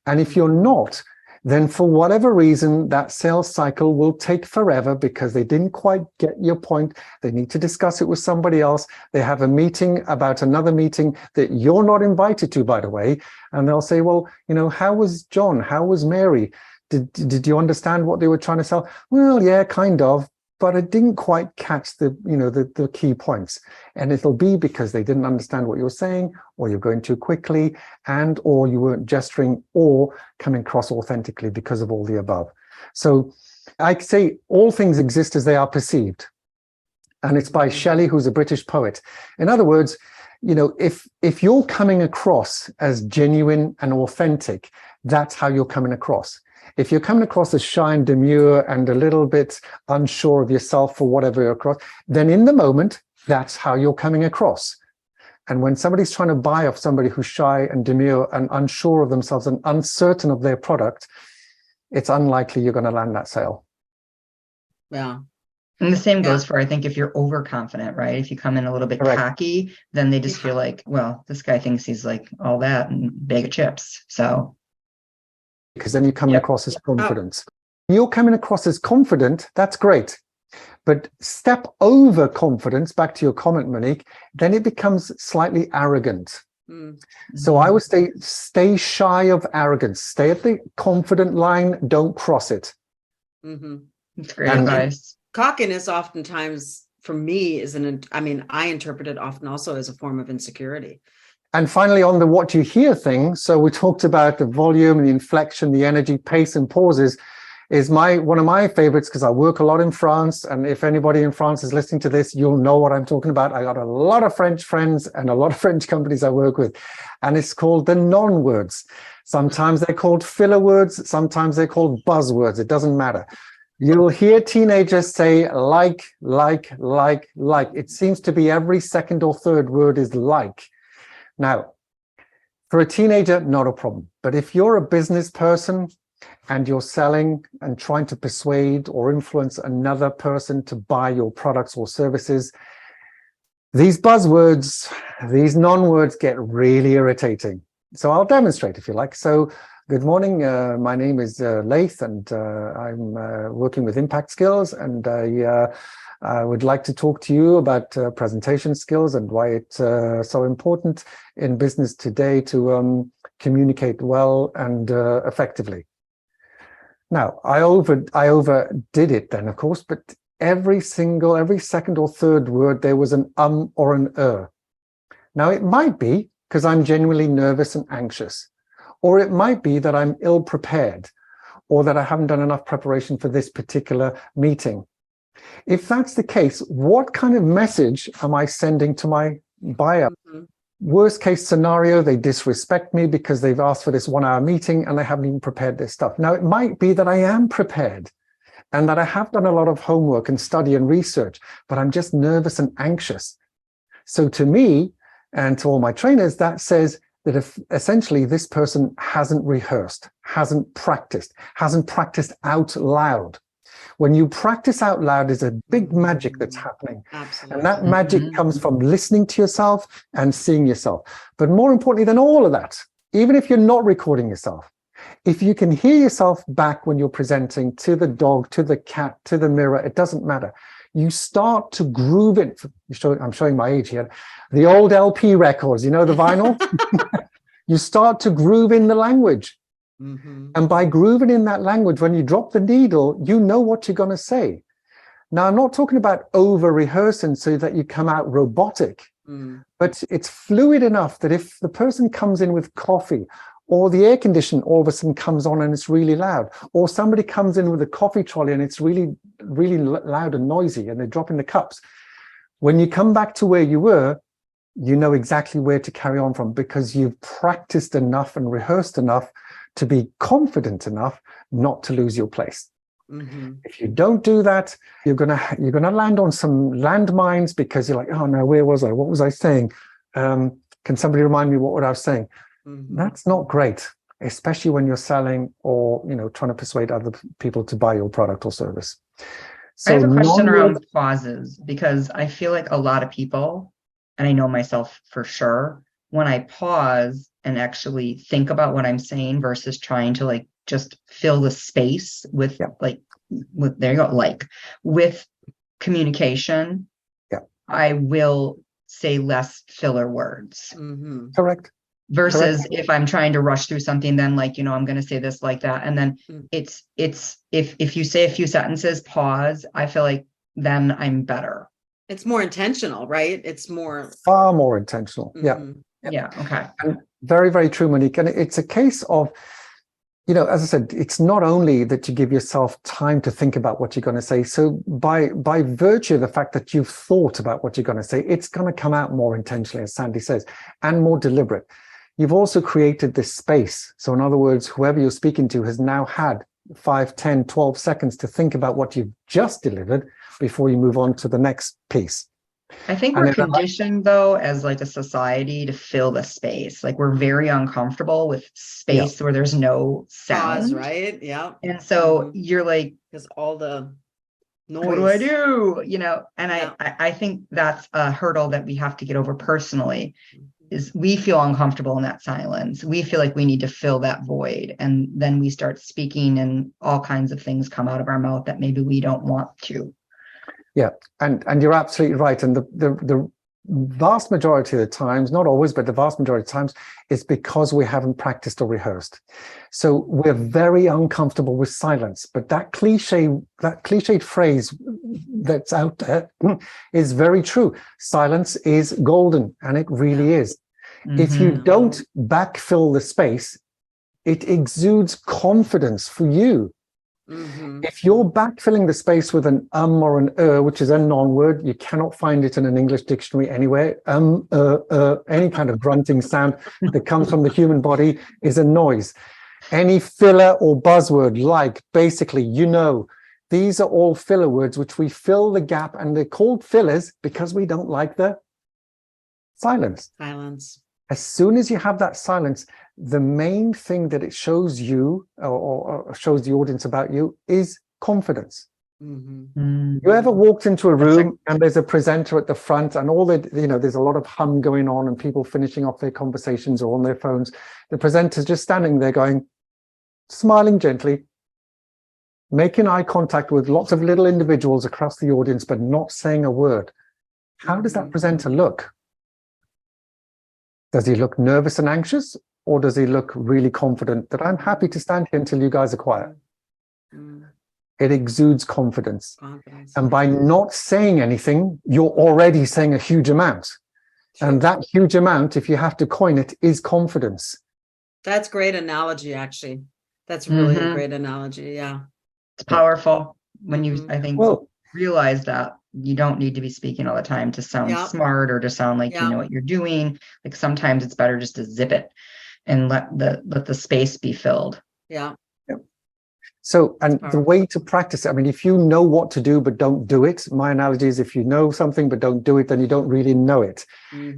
And if you're not, then for whatever reason, that sales cycle will take forever because they didn't quite get your point. They need to discuss it with somebody else. They have a meeting about another meeting that you're not invited to, by the way. And they'll say, well, how was John? How was Mary? Did you understand what they were trying to sell? Well, yeah, kind of. But I didn't quite catch the key points. And it'll be because they didn't understand what you're saying, or you're going too quickly, or you weren't gesturing or coming across authentically because of all the above. So I say all things exist as they are perceived. And it's by Shelley, who's a British poet. In other words, if you're coming across as genuine and authentic, that's how you're coming across. If you're coming across as shy and demure and a little bit unsure of yourself for whatever you're across, then in the moment, that's how you're coming across. And when somebody's trying to buy off somebody who's shy and demure and unsure of themselves and uncertain of their product, it's unlikely you're going to land that sale. Yeah. And the same goes for, I think, if you're overconfident, right? If you come in a little bit cocky, then they just feel like, well, this guy thinks he's like all that and bag of chips. So. Because then you're coming across as confident. You're coming across as confident, that's great. But step over confidence, back to your comment, Monique, then it becomes slightly arrogant. Mm-hmm. So I would stay shy of arrogance. Stay at the confident line, don't cross it. Mm-hmm. That's great advice. Cockiness oftentimes, for me, I interpret it often also as a form of insecurity. And finally, on the what you hear thing, so we talked about the volume, the inflection, the energy, pace, and pauses, is one of my favorites because I work a lot in France. And if anybody in France is listening to this, you'll know what I'm talking about. I got a lot of French friends and a lot of French companies I work with. And it's called the non-words. Sometimes they're called filler words. Sometimes they're called buzzwords. It doesn't matter. You'll hear teenagers say like. It seems to be every second or third word is like. Now, for a teenager, not a problem. But if you're a business person and you're selling and trying to persuade or influence another person to buy your products or services, these buzzwords, these non-words get really irritating. So I'll demonstrate if you like. So good morning. My name is Laith, and I'm working with Impact Skills, and I would like to talk to you about presentation skills and why it's so important in business today to communicate well and effectively. Now, I overdid it then, of course, but every second or third word, there was an or an Now, it might be because I'm genuinely nervous and anxious, or it might be that I'm ill prepared, or that I haven't done enough preparation for this particular meeting. If that's the case, what kind of message am I sending to my buyer? Mm-hmm. Worst case scenario, they disrespect me because they've asked for this 1 hour meeting and they haven't even prepared their stuff. Now, it might be that I am prepared and that I have done a lot of homework and study and research, but I'm just nervous and anxious. So to me and to all my trainers, that says that if essentially this person hasn't rehearsed, hasn't practiced out loud. When you practice out loud, there's a big magic that's happening. Absolutely. And that magic comes from listening to yourself and seeing yourself. But more importantly than all of that, even if you're not recording yourself, if you can hear yourself back when you're presenting to the dog, to the cat, to the mirror, it doesn't matter. You start to groove it. I'm showing my age here. The old LP records, you know, the vinyl? You start to groove in the language. Mm-hmm. And by grooving in that language, when you drop the needle, you know what you're going to say. Now, I'm not talking about over-rehearsing so that you come out robotic, but it's fluid enough that if the person comes in with coffee, or the air conditioner all of a sudden comes on and it's really loud, or somebody comes in with a coffee trolley and it's really, really loud and noisy and they're dropping the cups, when you come back to where you were, you know exactly where to carry on from because you've practiced enough and rehearsed enough to be confident enough not to lose your place. Mm-hmm. If you don't do that, you're gonna land on some landmines because you're like, oh no, where was I? What was I saying? Can somebody remind me what I was saying? Mm-hmm. That's not great, especially when you're selling or trying to persuade other people to buy your product or service. So I have a question around pauses because I feel like a lot of people, and I know myself for sure, when I pause and actually think about what I'm saying versus trying to just fill the space with with communication, I will say less filler words. Mm-hmm. Correct. Versus if I'm trying to rush through something, then I'm going to say this like that. And then it's if you say a few sentences, pause, I feel like then I'm better. It's more intentional, right? It's far more intentional. Mm-hmm. Yeah. Okay. And very, very true, Monique. And it's a case of, as I said, it's not only that you give yourself time to think about what you're going to say. So by virtue of the fact that you've thought about what you're going to say, it's going to come out more intentionally, as Sandy says, and more deliberate. You've also created this space. So in other words, whoever you're speaking to has now had 5, 10, 12 seconds to think about what you've just delivered before you move on to the next piece. I think we're conditioned, though, as a society to fill the space. We're very uncomfortable with space where there's no sound. Pause, right? Yeah. And so you're because all the noise. What do I do? And I think that's a hurdle that we have to get over personally. Is we feel uncomfortable in that silence. We feel like we need to fill that void. And then we start speaking and all kinds of things come out of our mouth that maybe we don't want to. Yeah, and you're absolutely right. And the vast majority of the times, not always, but the vast majority of times, is because we haven't practiced or rehearsed. So we're very uncomfortable with silence. But that cliched phrase that's out there is very true. Silence is golden, and it really is. If you don't backfill the space, it exudes confidence for you. If you're backfilling the space with an or an which is a non-word, you cannot find it in an English dictionary anywhere. Any kind of grunting sound that comes from the human body is a noise. Any filler or buzzword, like, basically, these are all filler words which we fill the gap, and they're called fillers because we don't like the silence. As soon as you have that silence, the main thing that it shows you or shows the audience about you is confidence. You ever walked into a room and there's a presenter at the front and there's a lot of hum going on and people finishing off their conversations or on their phones. The presenter's just standing there going, smiling gently, making eye contact with lots of little individuals across the audience, but not saying a word. How does that presenter look? Does he look nervous and anxious, or does he look really confident that I'm happy to stand here until you guys are quiet? It exudes confidence. And by not saying anything, you're already saying a huge amount. And that huge amount, if you have to coin it, is confidence. That's great analogy, actually. That's really a great analogy. Yeah. It's powerful when you, I think, realize that you don't need to be speaking all the time to sound smart or to sound like you know what you're doing. Like sometimes it's better just to zip it and let the space be filled. So, and the way to practice it, I mean, if you know what to do but don't do it, my analogy is if you know something but don't do it, then you don't really know it.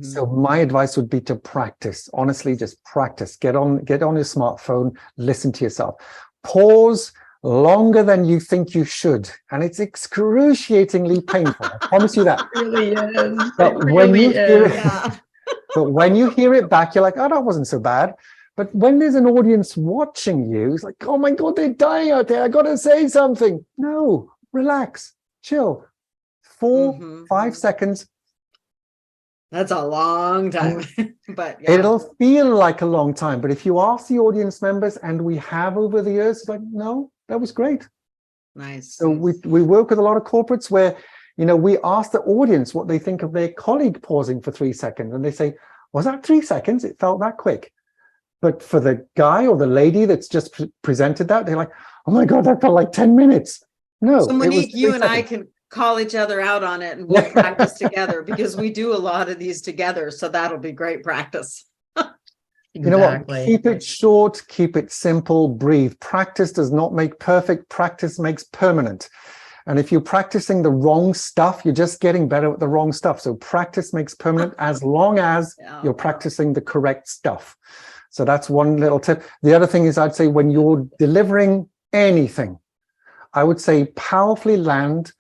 So my advice would be to practice. Honestly, just practice. Get on your smartphone, listen to yourself. Pause longer than you think you should, and it's excruciatingly painful. I promise you that. It really is. But when you hear it back, you're like, oh, that wasn't so bad. But when there's an audience watching you, it's like, oh my God, they're dying out there. I got to say something. No, relax, chill. 4, 5 seconds. That's a long time. But it'll feel like a long time. But if you ask the audience members, and we have over the years, it's like, no, that was great. Nice. So we work with a lot of corporates where, we ask the audience what they think of their colleague pausing for 3 seconds. And they say, was that 3 seconds? It felt that quick. But for the guy or the lady that's just presented that, they're like, oh my God, that felt like 10 minutes. No. So Monique, you and I can call each other out on it and we'll practice together, because we do a lot of these together. So that'll be great practice. You know what? Keep it short, keep it simple, breathe. Practice does not make perfect. Practice makes permanent. And if you're practicing the wrong stuff, you're just getting better at the wrong stuff. So practice makes permanent as long as you're practicing the correct stuff. So that's one little tip. The other thing is, I'd say when you're delivering anything, I would say powerfully land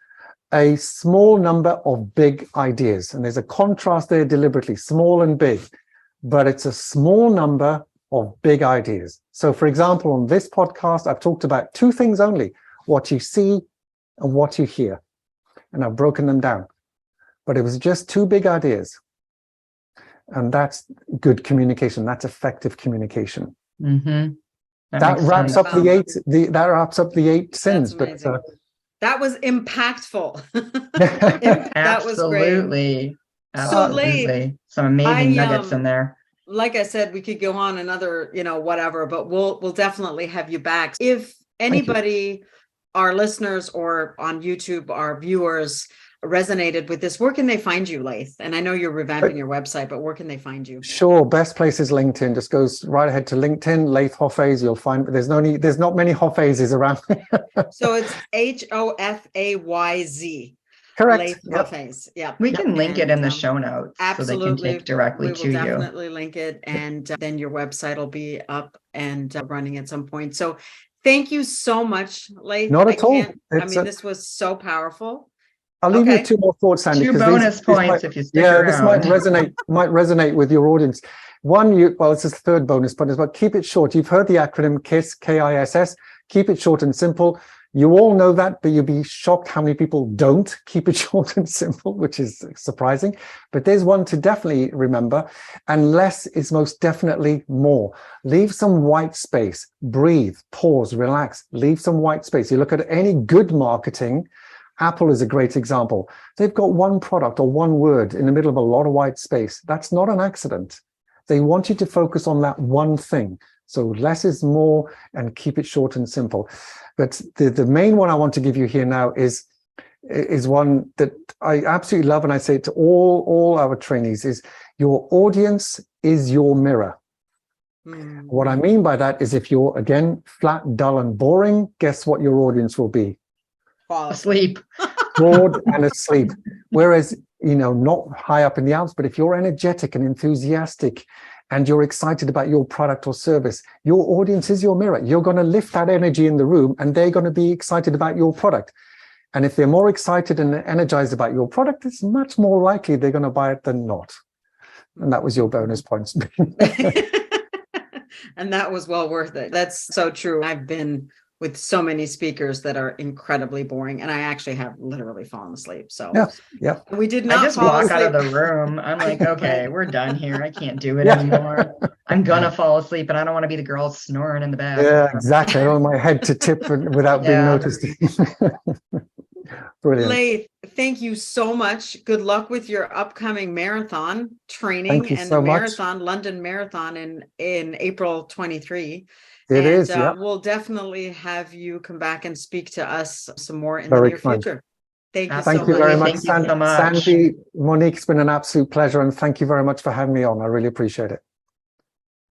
a small number of big ideas. And there's a contrast there deliberately, small and big, but it's a small number of big ideas. So for example, on this podcast, I've talked about 2 things only: what you see and what you hear. And I've broken them down, but it was just 2 big ideas. And that's good communication. That's effective communication. That wraps up that wraps up the 8 sins. But that was impactful. That was great. Absolutely. Some amazing nuggets in there. Like I said, we could go on another, whatever, but we'll definitely have you back. If anybody, our listeners or on YouTube, our viewers, resonated with this, where can they find you, Laith? And I know you're revamping your website, but where can they find you? Sure. Best place is LinkedIn. Just goes right ahead to LinkedIn, Laith Hoffays. You'll find there's not many Hoffayses around. So it's Hofayz. Correct. Laith Hoffays. Yeah. We can link it in the show notes. Absolutely. So they can take directly to you. We will definitely link it. And then your website will be up and running at some point. So thank you so much, Laith. Not at all. This was so powerful. I'll leave you 2 more thoughts, Sandy. 2 bonus points if you stick around. This might resonate with your audience. One, it's a 3rd bonus, but it's about keep it short. You've heard the acronym KISS, K-I-S-S. Keep it short and simple. You all know that, but you'll be shocked how many people don't keep it short and simple, which is surprising. But there's one to definitely remember, and less is most definitely more. Leave some white space. Breathe, pause, relax. Leave some white space. You look at any good marketing. Apple is a great example. They've got one product or one word in the middle of a lot of white space. That's not an accident. They want you to focus on that one thing. So less is more, and keep it short and simple. But the main one I want to give you here now is one that I absolutely love, and I say it to all our trainees, is your audience is your mirror. What I mean by that is, if you're, again, flat, dull, and boring, guess what your audience will be? Fall asleep. Bored and asleep. Whereas, not high up in the Alps, but if you're energetic and enthusiastic and you're excited about your product or service, your audience is your mirror. You're going to lift that energy in the room, and they're going to be excited about your product. And if they're more excited and energized about your product, it's much more likely they're going to buy it than not. And that was your bonus points. And that was well worth it. That's so true. I've been with so many speakers that are incredibly boring, and I actually have literally fallen asleep. So yeah. We did not. I just walk out of the room. I'm like, okay, we're done here. I can't do it anymore. I'm gonna fall asleep, and I don't want to be the girl snoring in the bathroom. Yeah, exactly. I don't want my head to tip without being noticed. Brilliant. Laith, thank you so much. Good luck with your upcoming marathon training. Thank you and so the much. marathon, London Marathon in April 23. It is. We'll definitely have you come back and speak to us some more in the Very near kind. future. Thank you Thank so you much. very much, Thank you so much. Sandy, Monique. It's been an absolute pleasure, and thank you very much for having me on. I really appreciate it.